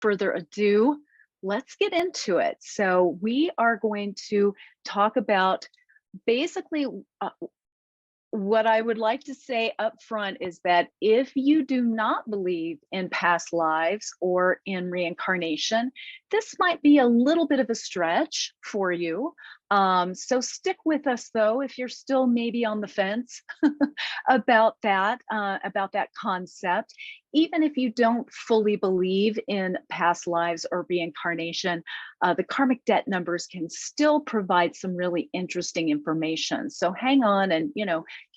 further ado, let's get into it. So we are going to talk about basically what I would like to say up front is that if you do not believe in past lives or in reincarnation, this might be a little bit of a stretch for you. So stick with us though, if you're still maybe on the fence about that concept. Even if you don't fully believe in past lives or reincarnation, the karmic debt numbers can still provide some really interesting information. So hang on and,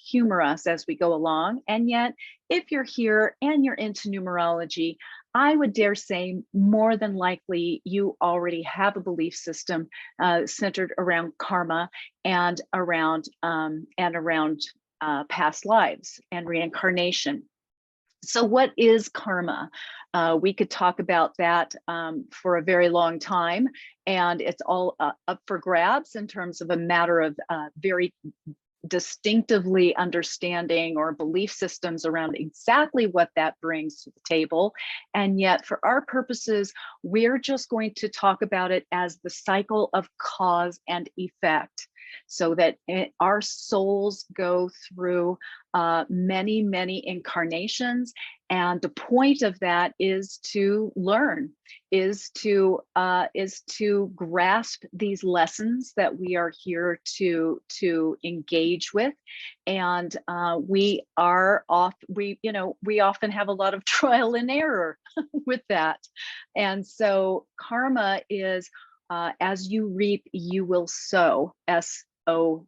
humor us as we go along. And yet, if you're here and you're into numerology, I would dare say more than likely you already have a belief system centered around karma and around past lives and reincarnation. So what is karma? We could talk about that for a very long time, and it's all up for grabs in terms of a matter of very distinctively understanding or belief systems around exactly what that brings to the table. And yet for our purposes, we're just going to talk about it as the cycle of cause and effect, so that our souls go through many, many incarnations. And the point of that is to learn, is to grasp these lessons that we are here to engage with. And we often have a lot of trial and error with that. And so karma is as you reap, you will sow. SOW,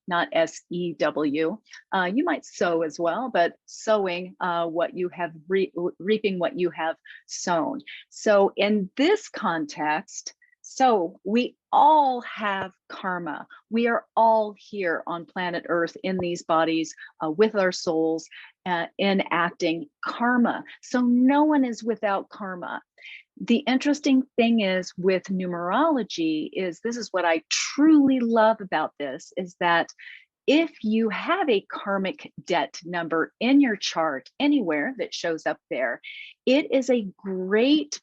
not SEW. You might sow as well, but sowing what you have, reaping what you have sown. So in this context, so we all have karma. We are all here on planet Earth in these bodies with our souls enacting karma. So no one is without karma. The interesting thing is with numerology is, this is what I truly love about this, is that if you have a karmic debt number in your chart anywhere that shows up there, it is a great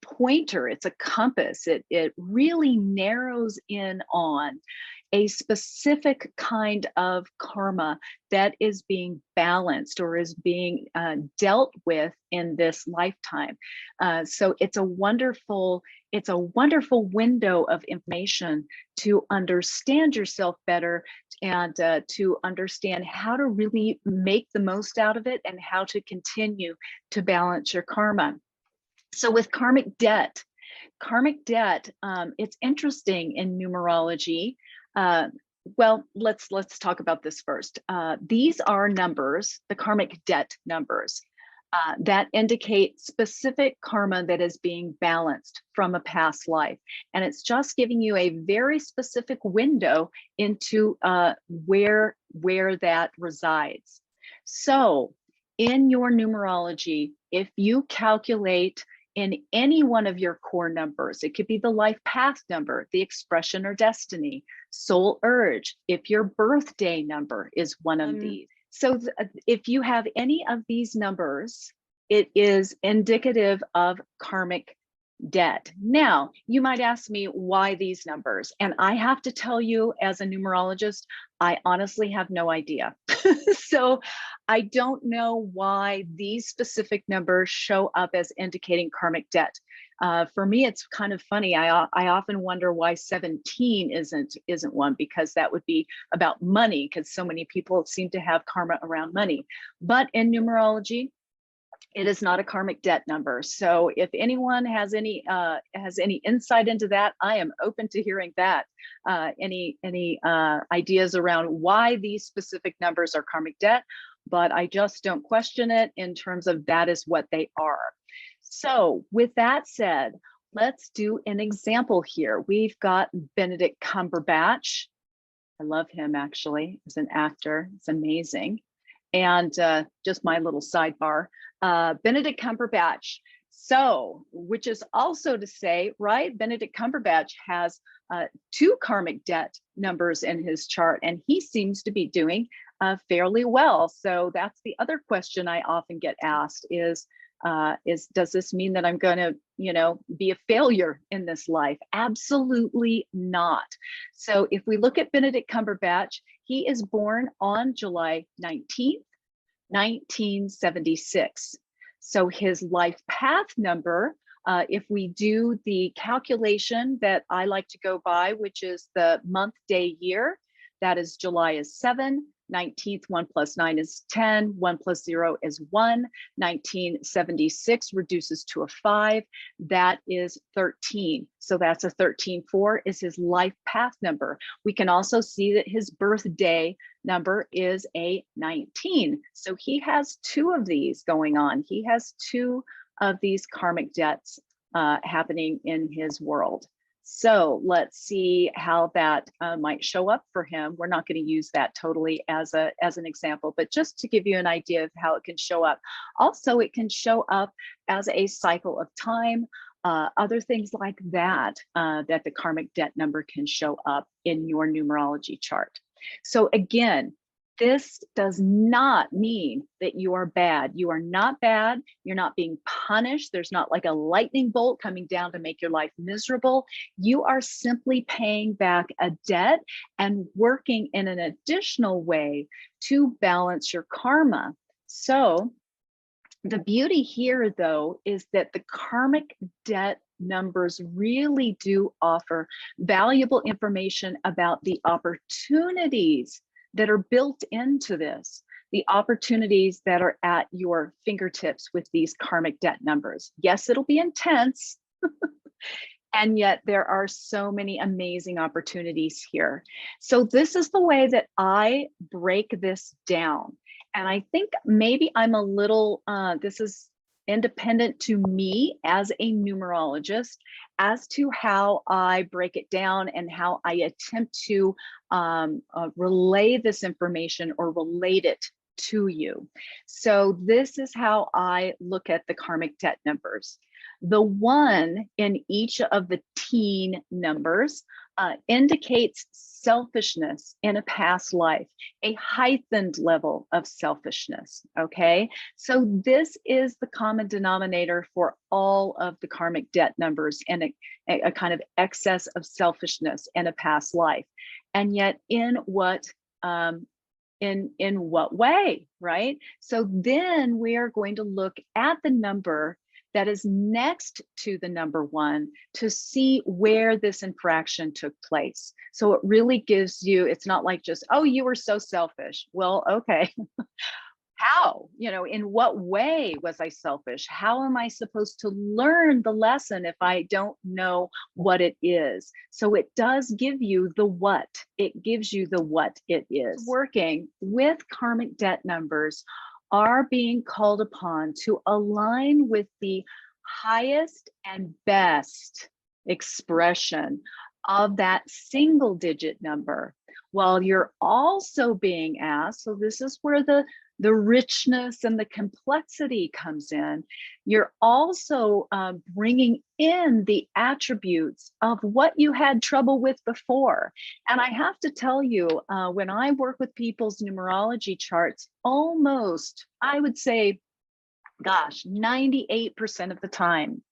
pointer. It's a compass. It really narrows in on a specific kind of karma that is being balanced or is being dealt with in this lifetime. So it's a wonderful window of information to understand yourself better, and to understand how to really make the most out of it and how to continue to balance your karma. So with karmic debt, it's interesting in numerology. Well, let's talk about this first. These are numbers, the karmic debt numbers, that indicate specific karma that is being balanced from a past life. And it's just giving you a very specific window into where that resides. So in your numerology, if you calculate in any one of your core numbers, it could be the life path number, the expression or destiny, soul urge, if your birthday number is one of these. So if you have any of these numbers, it is indicative of karmic debt. Now, you might ask me why these numbers, and I have to tell you, as a numerologist, I honestly have no idea. So I don't know why these specific numbers show up as indicating karmic debt. For me, it's kind of funny. I often wonder why 17 isn't one, because that would be about money, because so many people seem to have karma around money. But in numerology, it is not a karmic debt number. So if anyone has any insight into that, I am open to hearing that. Any ideas around why these specific numbers are karmic debt, but I just don't question it in terms of that is what they are. So with that said, let's do an example here. We've got Benedict Cumberbatch. I love him actually as an actor. It's amazing. And just my little sidebar, Benedict Cumberbatch. So, which is also to say, right, Benedict Cumberbatch has 2 karmic debt numbers in his chart, and he seems to be doing fairly well. So that's the other question I often get asked is, Does this mean that I'm going to, be a failure in this life? Absolutely not. So if we look at Benedict Cumberbatch, he is born on July 19th, 1976. So his life path number, if we do the calculation that I like to go by, which is the month, day, year, that is July is 7, 19th, 1 plus 9 is 10, 1 plus 0 is 1, 1976 reduces to a 5, that is 13. So that's a 13-4 is his life path number. We can also see that his birthday number is a 19. So he has two of these going on. He has two of these karmic debts happening in his world. So let's see how that might show up for him. We're not going to use that totally as an example, but just to give you an idea of how it can show up. Also, it can show up as a cycle of time, other things like that, that the karmic debt number can show up in your numerology chart. So again, this does not mean that you are bad. You are not bad. You're not being punished. There's not like a lightning bolt coming down to make your life miserable. You are simply paying back a debt and working in an additional way to balance your karma. So the beauty here, though, is that the karmic debt numbers really do offer valuable information about the opportunities that are built into this, the opportunities that are at your fingertips with these karmic debt numbers. Yes, it'll be intense, and yet there are so many amazing opportunities here. So this is the way that I break this down. And I think maybe I'm a little, this is independent to me as a numerologist as to how I break it down and how I attempt to relay this information or relate it to you. So this is how I look at the karmic debt numbers. The 1 in each of the teen numbers indicates selfishness in a past life, a heightened level of selfishness, okay? So this is the common denominator for all of the karmic debt numbers, and a kind of excess of selfishness in a past life. And yet in what way, right? So then we are going to look at the number that is next to the number 1 to see where this infraction took place. So it really gives you, it's not like just, oh, you were so selfish. Well, okay. How? In what way was I selfish? How am I supposed to learn the lesson if I don't know what it is? So it does give you the what. It gives you the what it is. Working with karmic debt numbers are being called upon to align with the highest and best expression of that single digit number, while you're also being asked, so this is where the richness and the complexity comes in. You're also bringing in the attributes of what you had trouble with before. And I have to tell you, when I work with people's numerology charts, almost, I would say, gosh, 98% of the time,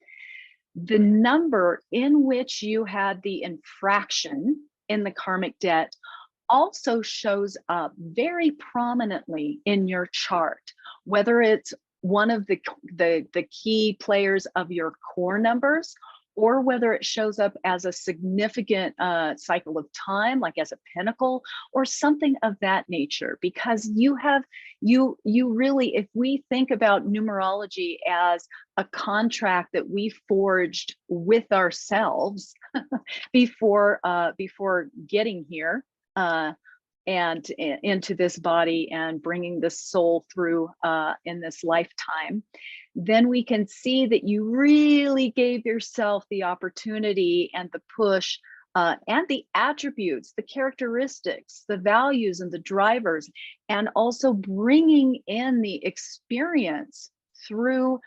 the number in which you had the infraction in the karmic debt also shows up very prominently in your chart, whether it's one of the key players of your core numbers, or whether it shows up as a significant cycle of time, like as a pinnacle or something of that nature. Because you really, if we think about numerology as a contract that we forged with ourselves before getting here, and into this body and bringing the soul through in this lifetime, then we can see that you really gave yourself the opportunity and the push and the attributes, the characteristics, the values and the drivers, and also bringing in the experience through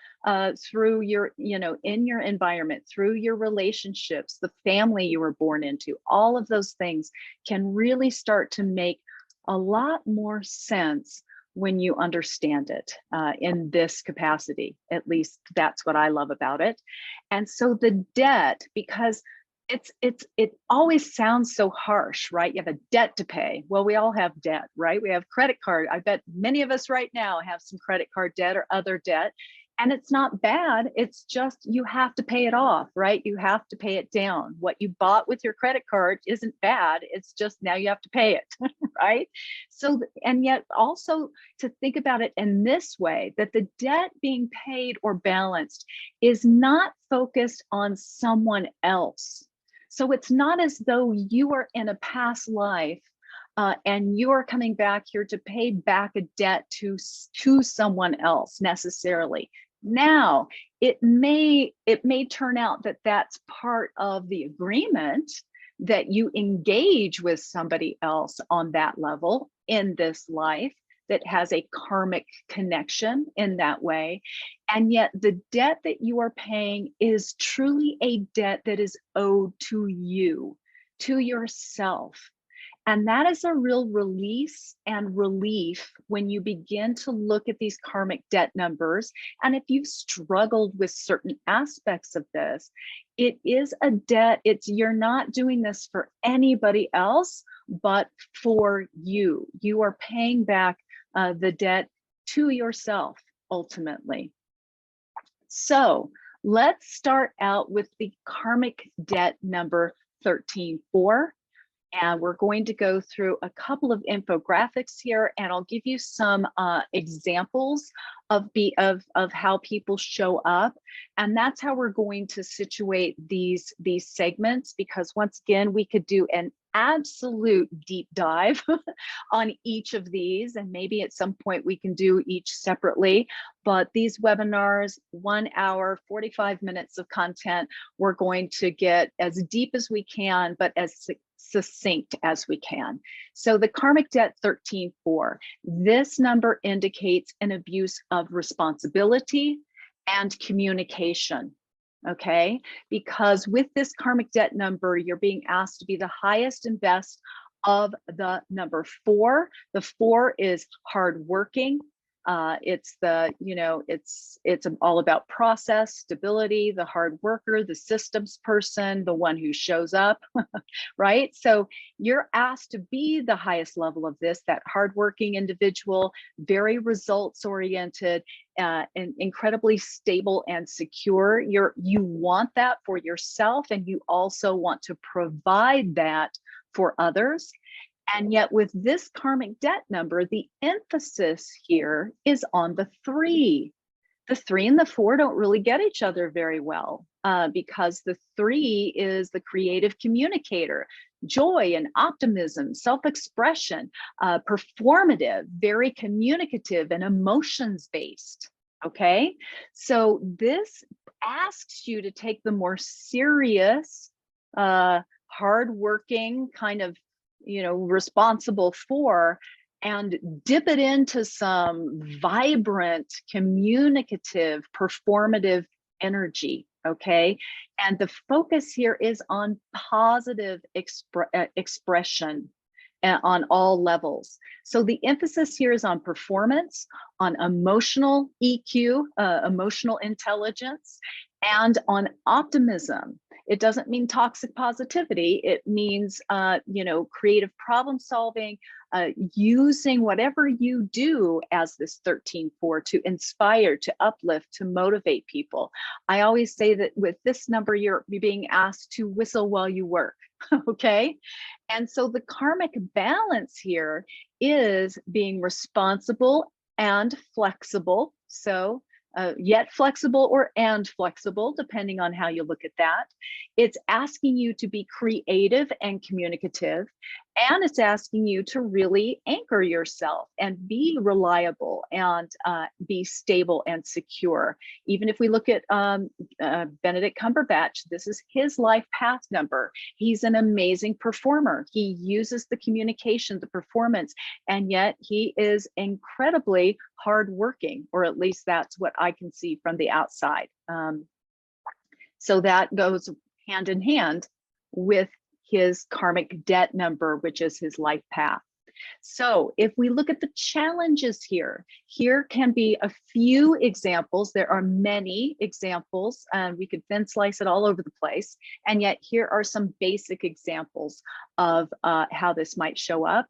your, in your environment, through your relationships, the family you were born into. All of those things can really start to make a lot more sense when you understand it in this capacity. At least that's what I love about it. And so the debt, because it always sounds so harsh, right? You have a debt to pay. Well, we all have debt, right? We have credit card. I bet many of us right now have some credit card debt or other debt. And it's not bad. It's just you have to pay it off, right? You have to pay it down. What you bought with your credit card isn't bad. It's just now you have to pay it, right? So, and yet also to think about it in this way, that the debt being paid or balanced is not focused on someone else. So it's not as though you are in a past life and you are coming back here to pay back a debt to someone else necessarily. Now, it may turn out that that's part of the agreement, that you engage with somebody else on that level in this life that has a karmic connection in that way. And yet the debt that you are paying is truly a debt that is owed to you, to yourself. And that is a real release and relief when you begin to look at these karmic debt numbers. And if you've struggled with certain aspects of this, it is a debt. You're not doing this for anybody else, but for you. You are paying back the debt to yourself ultimately. So let's start out with the karmic debt number 13-4. And we're going to go through a couple of infographics here, and I'll give you some examples of how people show up. And that's how we're going to situate these segments, because once again, we could do an absolute deep dive on each of these, and maybe at some point we can do each separately. But these webinars, 1 hour, 45 minutes of content, we're going to get as deep as we can, but as succinct as we can. So the karmic debt 13-4, this number indicates an abuse of responsibility and communication. Okay, because with this karmic debt number, you're being asked to be the highest and best of the number 4. The 4 is hardworking. It's all about process, stability, the hard worker, the systems person, the one who shows up, right? So you're asked to be the highest level of this, that hardworking individual, very results oriented, and incredibly stable and secure. You want that for yourself, and you also want to provide that for others. And yet with this karmic debt number, the emphasis here is on the 3. The 3 and the 4 don't really get each other very well because the 3 is the creative communicator, joy and optimism, self-expression, performative, very communicative and emotions-based. Okay, so this asks you to take the more serious, hardworking kind of responsible 4 and dip it into some vibrant, communicative, performative energy. Okay, and the focus here is on positive expression on all levels. So the emphasis here is on performance, on emotional EQ, emotional intelligence, and on optimism. It doesn't mean toxic positivity. It means, creative problem solving, using whatever you do as this 13-4 to inspire, to uplift, to motivate people. I always say that with this number, you're being asked to whistle while you work. Okay. And so the karmic balance here is being responsible and flexible. So yet flexible and flexible, depending on how you look at that. It's asking you to be creative and communicative, and it's asking you to really anchor yourself and be reliable and be stable and secure. Even if we look at Benedict Cumberbatch, this is his life path number. He's an amazing performer. He uses the communication, the performance, and yet he is incredibly hardworking, or at least that's what I can see from the outside. So that goes hand in hand with his karmic debt number, which is his life path. So if we look at the challenges here, here can be a few examples. There are many examples, and we could thin slice it all over the place. And yet here are some basic examples of how this might show up.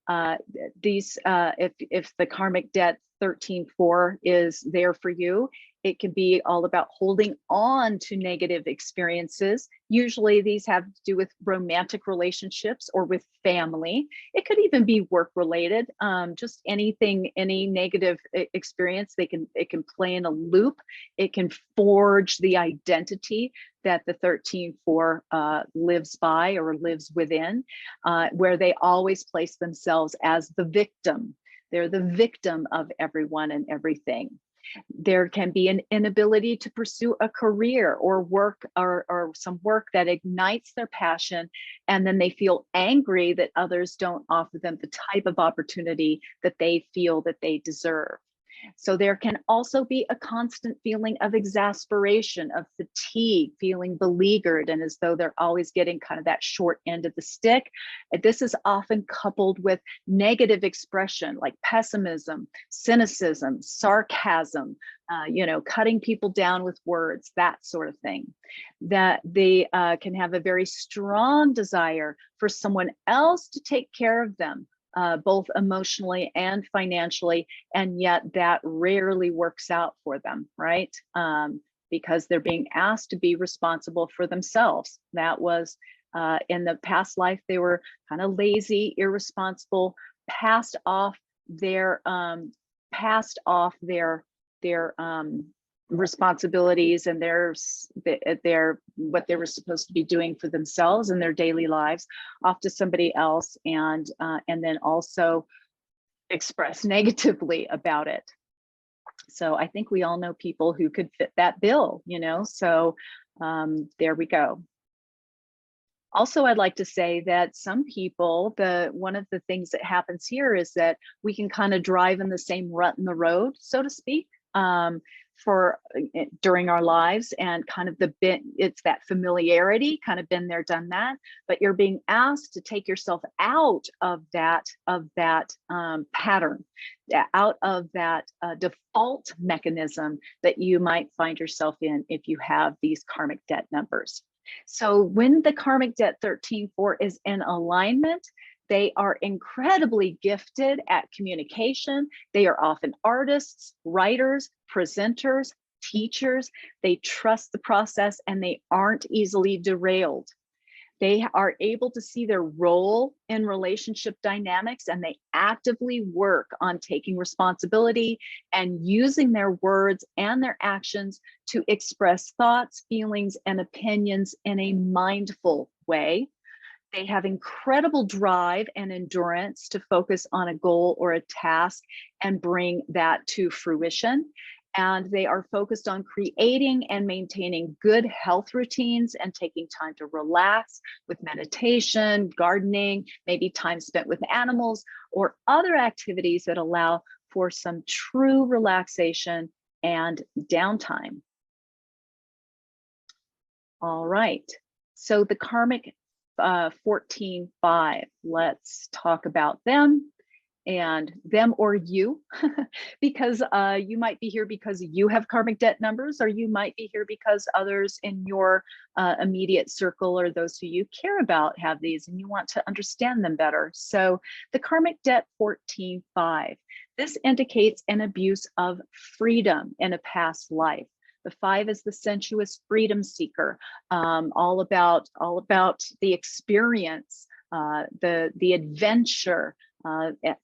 If the karmic debt 13.4 is there for you, it can be all about holding on to negative experiences. Usually these have to do with romantic relationships or with family. It could even be work related, just anything, any negative experience, it can play in a loop. It can forge the identity that the 13.4 lives by or lives within, where they always place themselves as the victim. They're the victim of everyone and everything. There can be an inability to pursue a career or work or some work that ignites their passion, and then they feel angry that others don't offer them the type of opportunity that they feel that they deserve. So there can also be a constant feeling of exasperation, of fatigue, feeling beleaguered, and as though they're always getting kind of that short end of the stick. This is often coupled with negative expression like pessimism, cynicism, sarcasm, cutting people down with words, that sort of thing. That they can have a very strong desire for someone else to take care of them, both emotionally and financially, and yet that rarely works out for them, right? Because they're being asked to be responsible for themselves. That was in the past life, they were kind of lazy, irresponsible, passed off their responsibilities and their what they were supposed to be doing for themselves in their daily lives off to somebody else, and then also express negatively about it. So I think we all know people who could fit that bill, so there we go. Also, I'd like to say that some people, one of the things that happens here is that we can kind of drive in the same rut in the road, so to speak, during our lives, and kind of it's that familiarity, kind of been there, done that, but you're being asked to take yourself out of that pattern, out of that default mechanism that you might find yourself in if you have these karmic debt numbers. So when the karmic debt 13.4 is in alignment, they are incredibly gifted at communication. They are often artists, writers, presenters, teachers. They trust the process and they aren't easily derailed. They are able to see their role in relationship dynamics, and they actively work on taking responsibility and using their words and their actions to express thoughts, feelings, and opinions in a mindful way. They have incredible drive and endurance to focus on a goal or a task and bring that to fruition. And they are focused on creating and maintaining good health routines and taking time to relax with meditation, gardening, maybe time spent with animals, or other activities that allow for some true relaxation and downtime. All right, so the karmic 14.5, let's talk about them. And them or you, because you might be here because you have karmic debt numbers, or you might be here because others in your immediate circle or those who you care about have these and you want to understand them better. So the karmic debt 14.5, this indicates an abuse of freedom in a past life. The 5 is the sensuous freedom seeker, all about the experience, the adventure,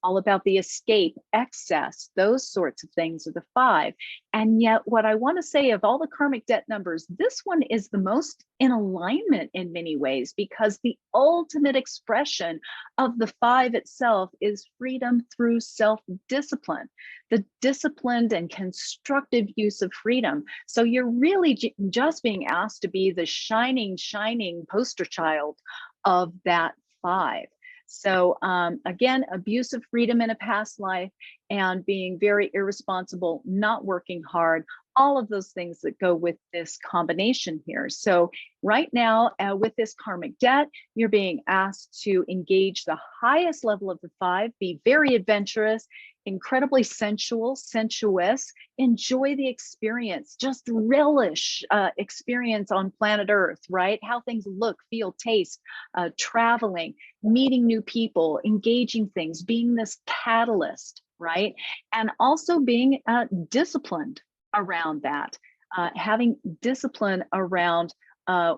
all about the escape, excess, those sorts of things are the 5. And yet what I want to say, of all the karmic debt numbers, this one is the most in alignment in many ways, because the ultimate expression of the 5 itself is freedom through self-discipline, the disciplined and constructive use of freedom. So you're really just being asked to be the shining poster child of that 5. So again, abuse of freedom in a past life and being very irresponsible, not working hard, all of those things that go with this combination here. So right now, with this karmic debt, you're being asked to engage the highest level of the 5, be very adventurous, incredibly sensual, sensuous, enjoy the experience, just relish experience on planet Earth, right? How things look, feel, taste, traveling, meeting new people, engaging things, being this catalyst, right? And also being disciplined around that, having discipline around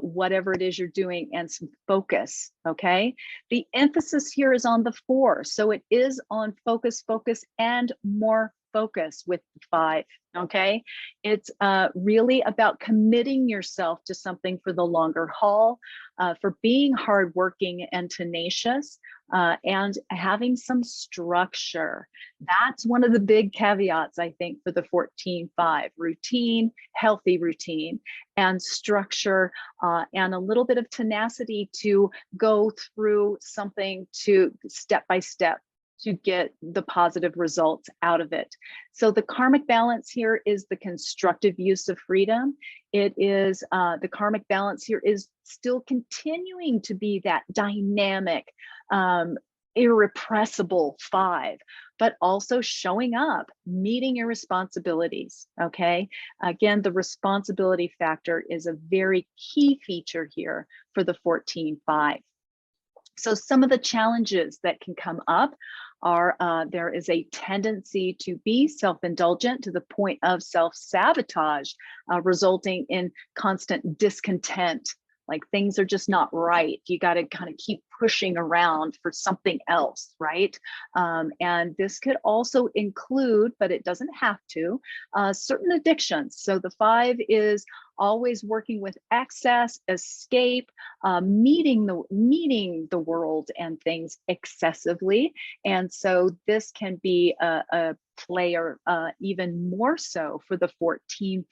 whatever it is you're doing and some focus, okay? The emphasis here is on the 4, so it is on focus, focus, and more focus with the 5, okay? It's really about committing yourself to something for the longer haul, for being hardworking and tenacious, and having some structure. That's one of the big caveats, I think, for the 14-5: routine, healthy routine, and structure, and a little bit of tenacity to go through something to step by step to get the positive results out of it. So the karmic balance here is the constructive use of freedom. It is the karmic balance here is still continuing to be that dynamic, irrepressible 5, but also showing up, meeting your responsibilities, okay? Again, the responsibility factor is a very key feature here for the 14-5. So some of the challenges that can come up are there is a tendency to be self-indulgent to the point of self-sabotage, resulting in constant discontent. Like things are just not right. You got to kind of keep pushing around for something else, right? And this could also include, but it doesn't have to, certain addictions. So the 5 is always working with excess, escape, meeting the world and things excessively. And so this can be a player even more so for the 14-5.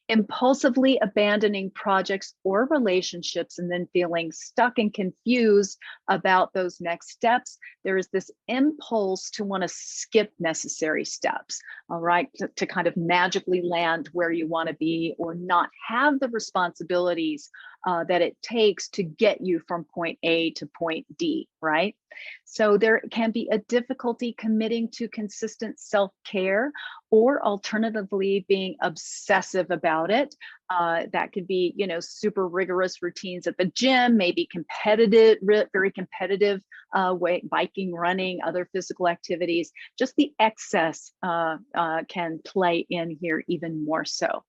Impulsively abandoning projects or relationships and then feeling stuck and confused about those next steps. There is this impulse to want to skip necessary steps, all right, to kind of magically land where you want to be or not have the responsibilities that it takes to get you from point A to point D, right? So there can be a difficulty committing to consistent self-care, or alternatively being obsessive about it. That could be, you know, super rigorous routines at the gym, maybe competitive, very competitive way, biking, running, other physical activities. Just the excess can play in here even more so.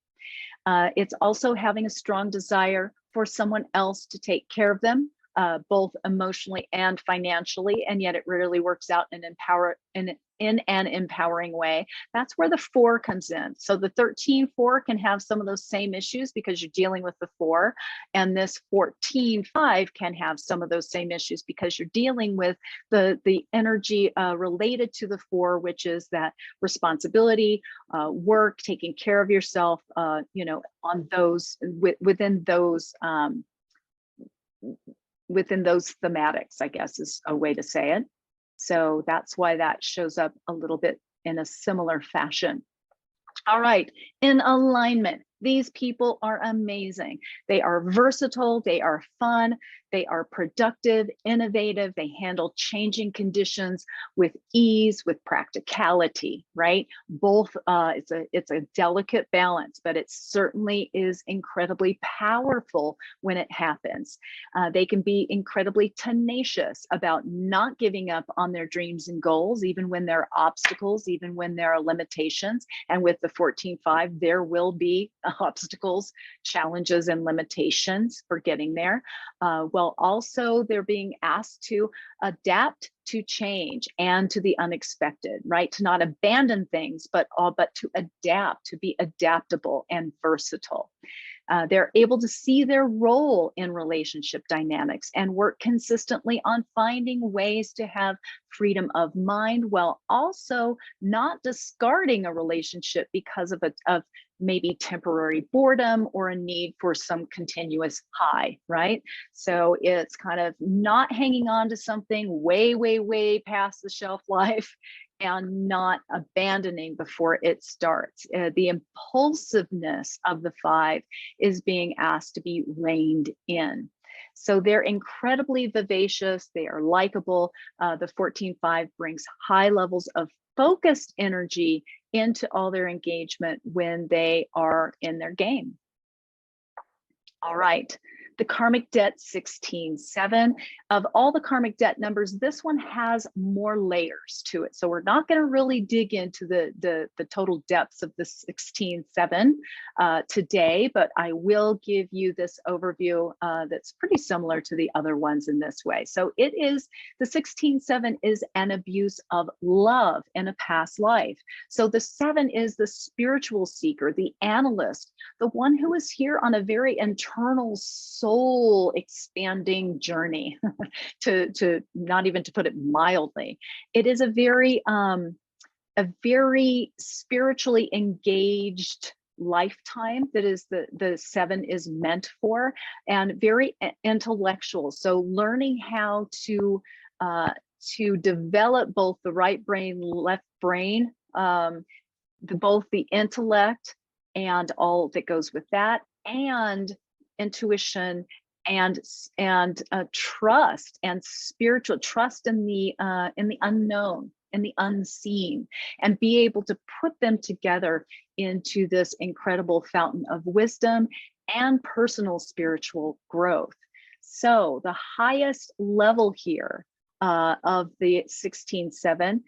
It's also having a strong desire for someone else to take care of them, both emotionally and financially, and yet it rarely works out in an empowering way. That's where the 4 comes in. So the 13-4 can have some of those same issues because you're dealing with the 4, and this 14-5 can have some of those same issues because you're dealing with the energy related to the 4, which is that responsibility, work, taking care of yourself, you know, on those within those thematics, I guess is a way to say it. So that's why that shows up a little bit in a similar fashion. All right, in alignment, these people are amazing. They are versatile, they are fun, they are productive, innovative, they handle changing conditions with ease, with practicality, right? Both, it's a delicate balance, but it certainly is incredibly powerful when it happens. They can be incredibly tenacious about not giving up on their dreams and goals, even when there are obstacles, even when there are limitations. And with the 14-5, there will be obstacles, challenges, and limitations for getting there. Well, also they're being asked to adapt to change and to the unexpected, right? To not abandon things, but to adapt, to be adaptable and versatile. They're able to see their role in relationship dynamics and work consistently on finding ways to have freedom of mind while also not discarding a relationship because of maybe temporary boredom or a need for some continuous high, right? So it's kind of not hanging on to something way, way, way past the shelf life and not abandoning before it starts. The impulsiveness of the 5 is being asked to be reined in. So they're incredibly vivacious, they are likable. The 14-5 brings high levels of focused energy into all their engagement when they are in their game. All right, the karmic debt 16-7. Of all the karmic debt numbers, this one has more layers to it. So we're not going to really dig into the total depths of the 16-7 today, but I will give you this overview that's pretty similar to the other ones in this way. So it is, the 16-7 is an abuse of love in a past life. So the 7 is the spiritual seeker, the analyst, the one who is here on a very internal soul expanding journey to not even to put it mildly. It is a very spiritually engaged lifetime that is the 7 is meant for, and very intellectual. So learning how to develop both the right brain, left brain, both the intellect and all that goes with that, and intuition and trust and spiritual trust in the unknown, in the unseen, and be able to put them together into this incredible fountain of wisdom and personal spiritual growth. So the highest level here of the 16-7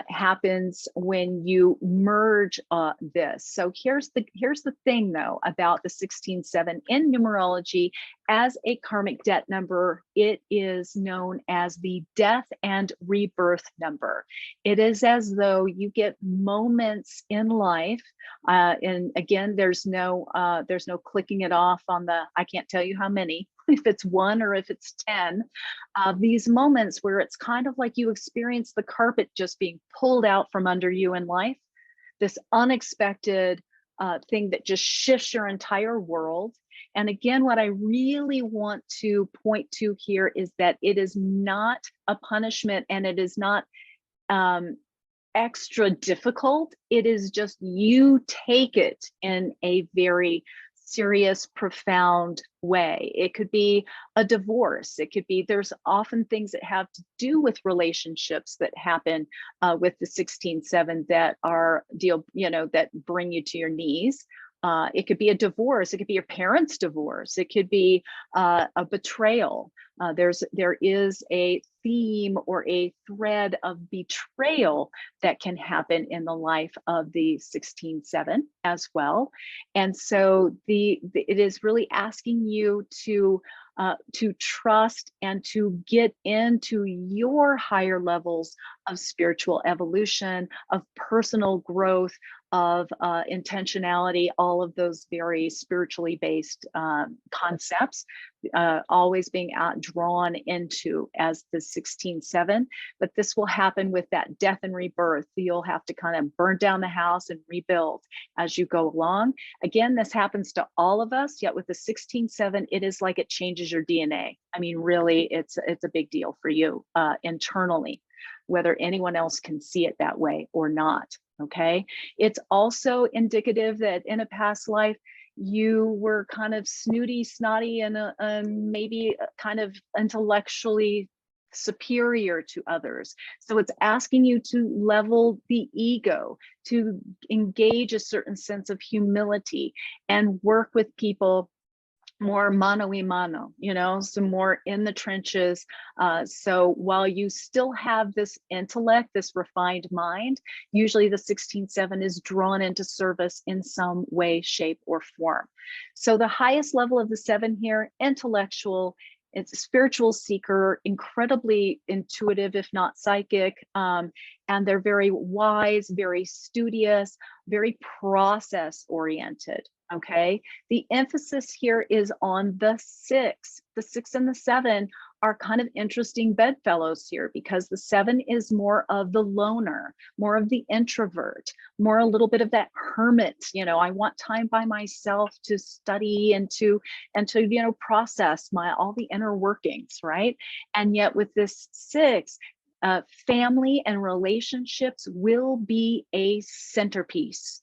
happens when you merge this. So here's the thing though about the 16-7 in numerology. As a karmic debt number, it is known as the death and rebirth number. It is as though you get moments in life, and again, there's no clicking it off on the, I can't tell you how many, if it's 1 or if it's 10, these moments where it's kind of like you experience the carpet just being pulled out from under you in life, this unexpected thing that just shifts your entire world. And again, what I really want to point to here is that it is not a punishment, and it is not extra difficult. It is just you take it in a very serious, profound way. It could be a divorce. It could be, there's often things that have to do with relationships that happen with the 16-7 that are that bring you to your knees. It could be a divorce. It could be your parents' divorce. It could be a betrayal. There is a theme or a thread of betrayal that can happen in the life of the 16-7 as well. And so it is really asking you to trust and to get into your higher levels of spiritual evolution, of personal growth, of intentionality, all of those very spiritually based concepts, always being drawn into as the 16-7. But this will happen with that death and rebirth. You'll have to kind of burn down the house and rebuild as you go along. Again, this happens to all of us, yet with the 16-7, it is like it changes your DNA. I mean, really, it's a big deal for you internally, whether anyone else can see it that way or not. Okay. It's also indicative that in a past life, you were kind of snooty, snotty, and maybe kind of intellectually superior to others. So it's asking you to level the ego, to engage a certain sense of humility and work with people more mano a mano, some more in the trenches. So while you still have this intellect, this refined mind, usually the 16-7 is drawn into service in some way, shape, or form. So the highest level of the 7 here, intellectual, it's a spiritual seeker, incredibly intuitive, if not psychic, and they're very wise, very studious, very process oriented. Okay, the emphasis here is on the 6. The 6 and the 7 are kind of interesting bedfellows here, because the 7 is more of the loner, more of the introvert, more a little bit of that hermit. I want time by myself to study and to process all the inner workings, right? And yet with this 6, Family and relationships will be a centerpiece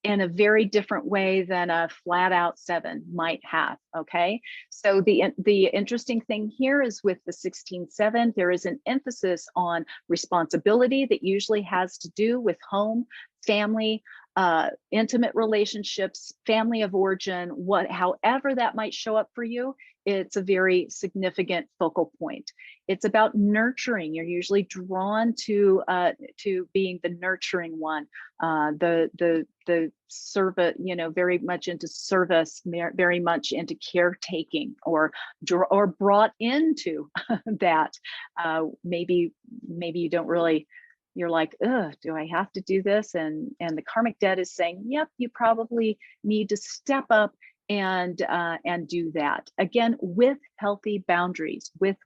in a very different way than a flat out 7 might have. Okay, so the interesting thing here is with the 16-7, there is an emphasis on responsibility that usually has to do with home, family, intimate relationships, family of origin, however that might show up for you. It's a very significant focal point. It's about nurturing. You're usually drawn to being the nurturing one, the servant, very much into service, very much into caretaking, or brought into that. Maybe you don't really. You're like, ugh, do I have to do this? And the karmic debt is saying, yep, you probably need to step up and do that, again, with healthy boundaries, with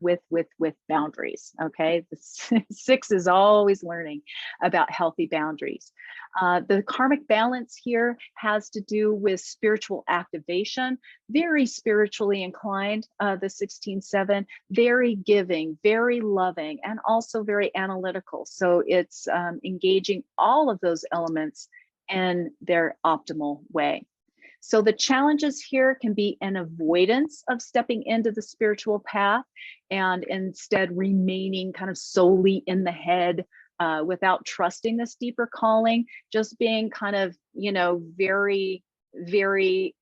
boundaries. Okay, the 6 is always learning about healthy boundaries. The karmic balance here has to do with spiritual activation, very spiritually inclined, the 16-7, very giving, very loving, and also very analytical. So it's engaging all of those elements in their optimal way. So the challenges here can be an avoidance of stepping into the spiritual path and instead remaining kind of solely in the head, without trusting this deeper calling, just being kind of, very, very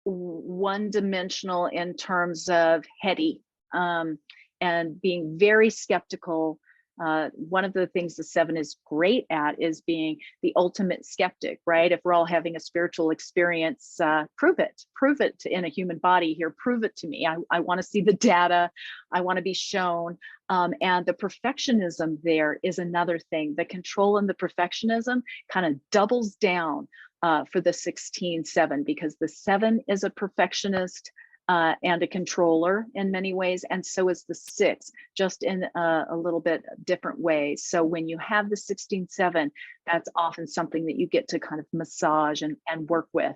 one-dimensional in terms of heady, and being very skeptical. One of the things the 7 is great at is being the ultimate skeptic, right? If we're all having a spiritual experience, prove it in a human body here, prove it to me. I want to see the data. I want to be shown. And the perfectionism there is another thing. The control and the perfectionism kind of doubles down for the 16-7, because the 7 is a perfectionist and a controller in many ways, and so is the 6, just in a little bit different ways. So when you have the 16-7, that's often something that you get to kind of massage and work with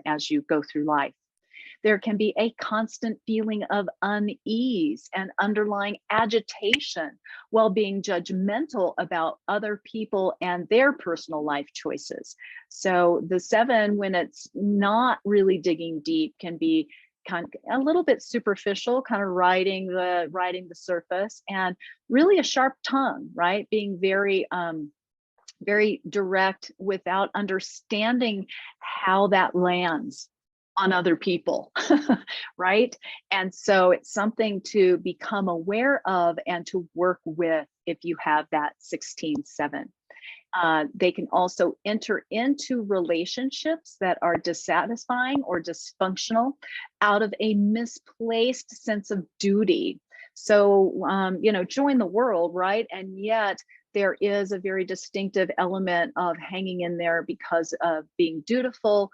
as you go through life. There can be a constant feeling of unease and underlying agitation while being judgmental about other people and their personal life choices. So the 7, when it's not really digging deep, can be kind of a little bit superficial, kind of riding the surface, and really a sharp tongue, right? Being very very direct without understanding how that lands on other people, right? And so it's something to become aware of and to work with if you have that 16-7. They can also enter into relationships that are dissatisfying or dysfunctional out of a misplaced sense of duty. So, join the world, right? And yet there is a very distinctive element of hanging in there because of being dutiful,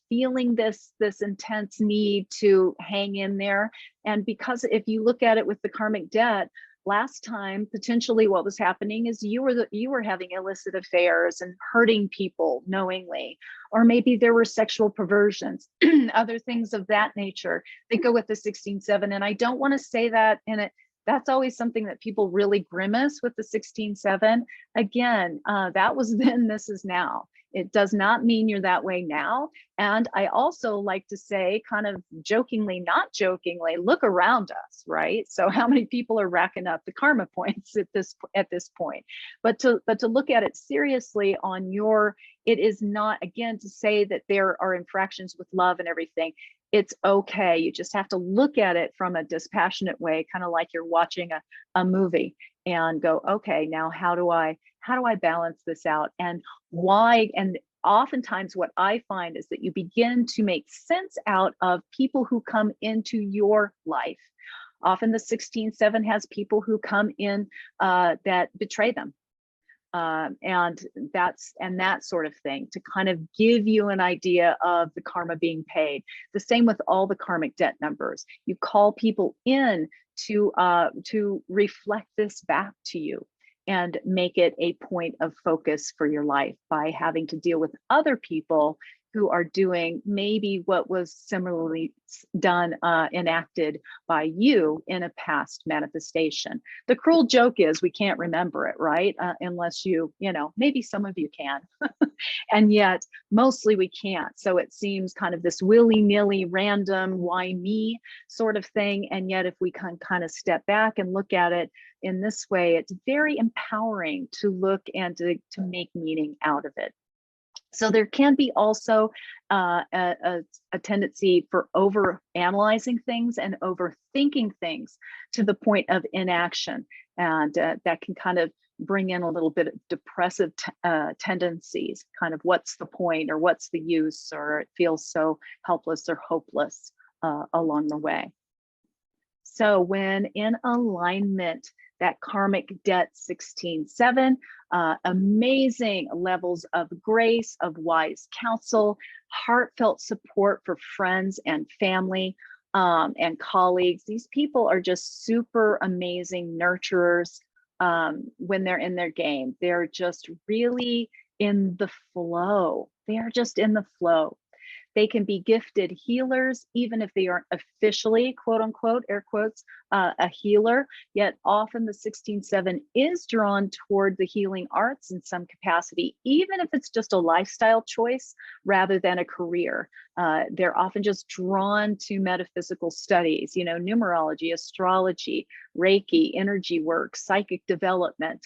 feeling this intense need to hang in there. And because if you look at it with the karmic debt, last time, potentially what was happening is you were having illicit affairs and hurting people knowingly, or maybe there were sexual perversions, other things of that nature that go with the 16-7. And I don't want to say that in it. That's always something that people really grimace with the 16-7. Again, that was then, this is now. It does not mean you're that way now. And I also like to say, kind of jokingly, not jokingly, look around us, right? So how many people are racking up the karma points at this point? But to look at it seriously on it is not, again, to say that there are infractions with love and everything. It's okay. You just have to look at it from a dispassionate way, kind of like you're watching a movie, and go, okay, now how do I balance this out, and why? And oftentimes what I find is that you begin to make sense out of people who come into your life. Often the 16-7 has people who come in that betray them. And that sort of thing, to kind of give you an idea of the karma being paid. The same with all the karmic debt numbers. You call people in to reflect this back to you and make it a point of focus for your life by having to deal with other people who are doing maybe what was similarly done, enacted by you in a past manifestation. The cruel joke is we can't remember it, right? Unless maybe some of you can. And yet mostly we can't. So it seems kind of this willy-nilly, random, why me sort of thing. And yet if we can kind of step back and look at it in this way, it's very empowering to look and to make meaning out of it. So there can be also a tendency for over analyzing things and overthinking things to the point of inaction. And that can kind of bring in a little bit of depressive tendencies, kind of what's the point or what's the use, or it feels so helpless or hopeless along the way. So when in alignment, that karmic debt 16-7, amazing levels of grace, of wise counsel, heartfelt support for friends and family and colleagues. These people are just super amazing nurturers when they're in their game. They're just really in the flow. They are just in the flow. They can be gifted healers, even if they aren't officially, quote unquote, air quotes, a healer. Yet often the 16-7 is drawn toward the healing arts in some capacity, even if it's just a lifestyle choice rather than a career. They're often just drawn to metaphysical studies, numerology, astrology, Reiki, energy work, psychic development,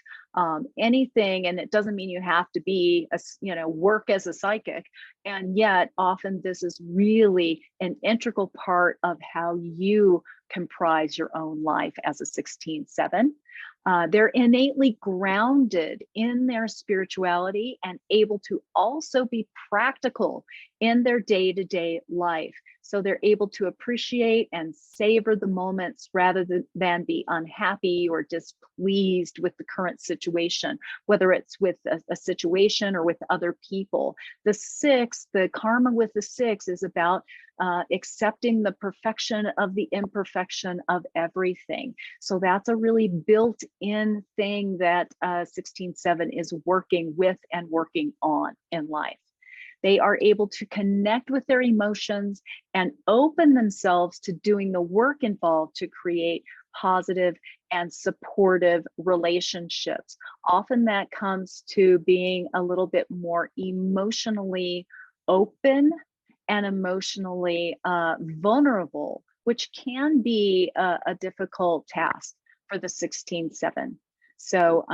anything. And it doesn't mean you have to be, work as a psychic. And yet often this is really an integral part of how you comprise your own life as a 16-7. They're innately grounded in their spirituality and able to also be practical in their day-to-day life. So they're able to appreciate and savor the moments rather than be unhappy or displeased with the current situation, whether it's with a situation or with other people. The karma with the 6 is about accepting the perfection of the imperfection of everything. So that's a really built-in thing that 16-7 is working with and working on in life. They are able to connect with their emotions and open themselves to doing the work involved to create positive and supportive relationships. Often that comes to being a little bit more emotionally open and emotionally vulnerable, which can be a difficult task for the 16-7. So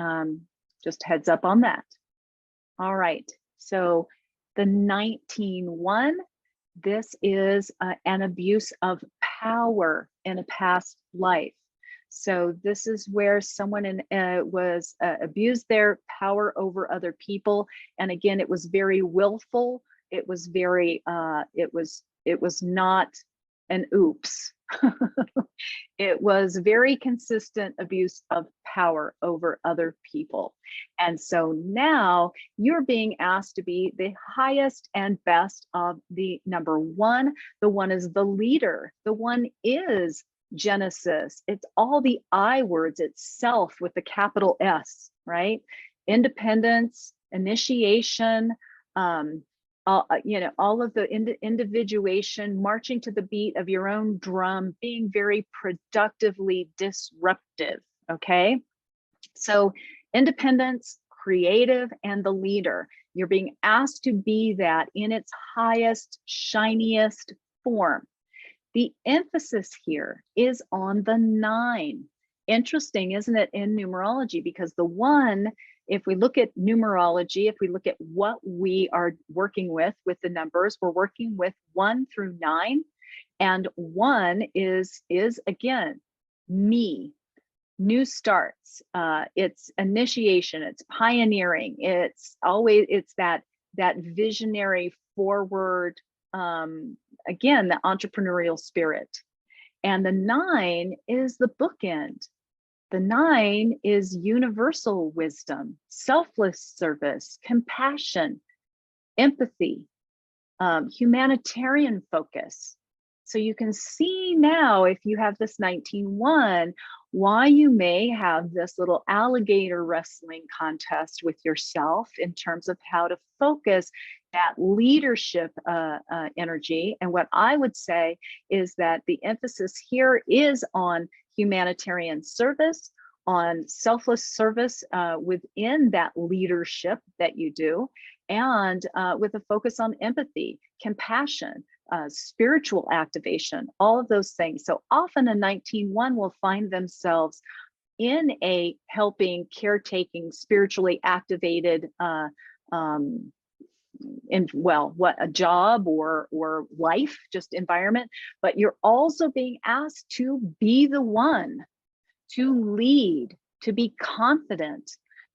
just heads up on that. All right, so the 19-1, this is an abuse of power in a past life. So this is where someone was abused their power over other people. And again, it was very willful. It was very, it was not an oops. It was very consistent abuse of power over other people. And so now you're being asked to be the highest and best of the number 1. The 1 is the leader. The 1 is Genesis. It's all the I words itself with the capital S, right? Independence, initiation, all of the individuation, marching to the beat of your own drum, being very productively disruptive, okay? So independence, creative, and the leader. You're being asked to be that in its highest, shiniest form. The emphasis here is on the 9. Interesting, isn't it, in numerology? Because the 1, if we look at numerology, if we look at what we are working with the numbers, we're working with 1 through 9. And 1 is again, me, new starts. It's initiation, it's pioneering. It's that visionary forward, again, the entrepreneurial spirit. And the 9 is the bookend. The 9 is universal wisdom, selfless service, compassion, empathy, humanitarian focus. So you can see now, if you have this 19-1, why you may have this little alligator wrestling contest with yourself in terms of how to focus that leadership energy. And what I would say is that the emphasis here is on humanitarian service, on selfless service within that leadership that you do, and with a focus on empathy, compassion, spiritual activation, all of those things. So often a 19-1 will find themselves in a helping, caretaking, spiritually activated what a job or life, just environment, but you're also being asked to be the one to lead, to be confident,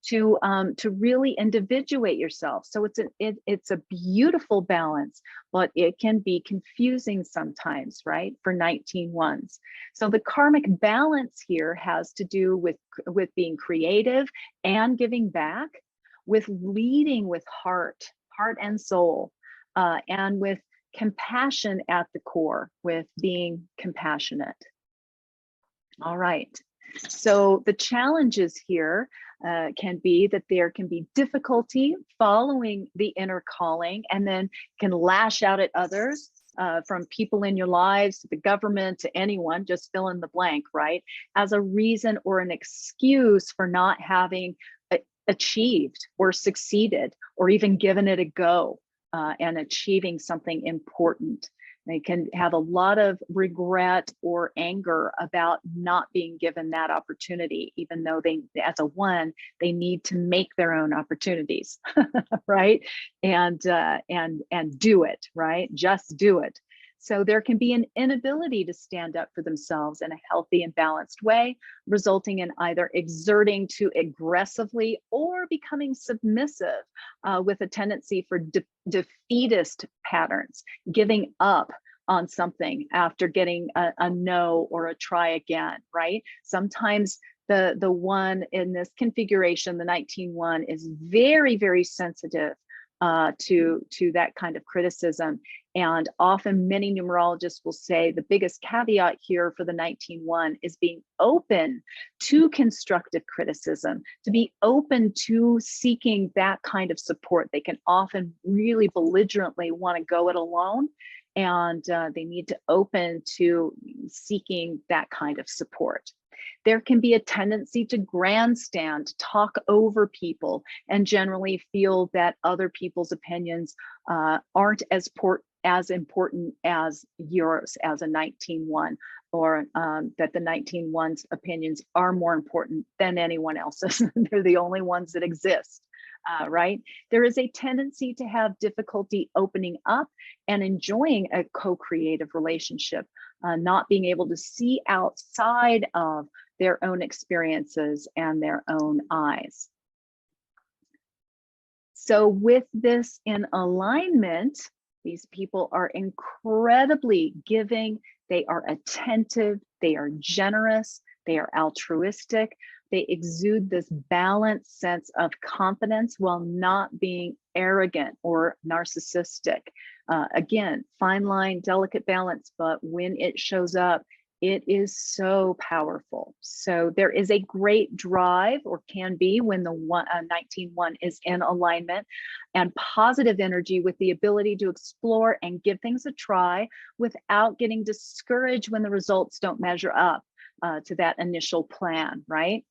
to really individuate yourself. So it's a beautiful balance, but it can be confusing sometimes, right? For 19-1s. So the karmic balance here has to do with being creative and giving back, with leading with heart and soul, and with compassion at the core, with being compassionate. All right. So the challenges here can be that there can be difficulty following the inner calling, and then can lash out at others, from people in your lives, to the government, to anyone, just fill in the blank, right? As a reason or an excuse for not having achieved or succeeded or even given it a go and achieving something important. They can have a lot of regret or anger about not being given that opportunity, even though they, as a 1, they need to make their own opportunities, right? And do it, right? Just do it. So there can be an inability to stand up for themselves in a healthy and balanced way, resulting in either exerting too aggressively or becoming submissive, with a tendency for defeatist patterns, giving up on something after getting a no or a try again, right? Sometimes the 1 in this configuration, the 19-1, is very, very sensitive to that kind of criticism. And often many numerologists will say the biggest caveat here for the 19-1 is being open to constructive criticism, to be open to seeking that kind of support. They can often really belligerently want to go it alone, and they need to open to seeking that kind of support. There can be a tendency to grandstand, talk over people, and generally feel that other people's opinions aren't as important as yours as a 19-1, or that the 19-1's opinions are more important than anyone else's. They're the only ones that exist. Right? There is a tendency to have difficulty opening up and enjoying a co-creative relationship, not being able to see outside of their own experiences and their own eyes. So with this in alignment, these people are incredibly giving, they are attentive, they are generous, they are altruistic. They exude this balanced sense of confidence while not being arrogant or narcissistic. Again, fine line, delicate balance, but when it shows up, it is so powerful. So there is a great drive, or can be, when the 19-1 is in alignment, and positive energy with the ability to explore and give things a try without getting discouraged when the results don't measure up to that initial plan, right?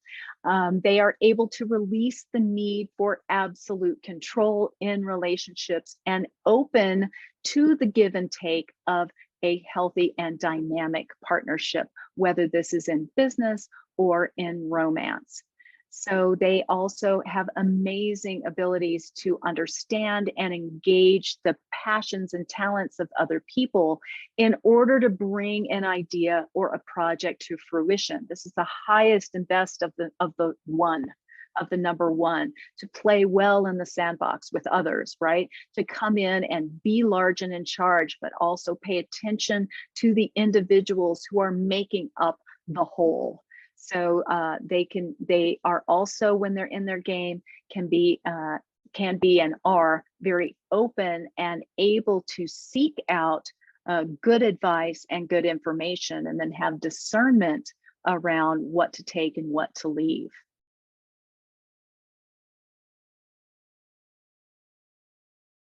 They are able to release the need for absolute control in relationships and open to the give and take of a healthy and dynamic partnership, whether this is in business or in romance. So they also have amazing abilities to understand and engage the passions and talents of other people in order to bring an idea or a project to fruition. This is the highest and best of the number 1, to play well in the sandbox with others, right? To come in and be large and in charge, but also pay attention to the individuals who are making up the whole. So they are also, when they're in their game, can be and are very open and able to seek out good advice and good information, and then have discernment around what to take and what to leave.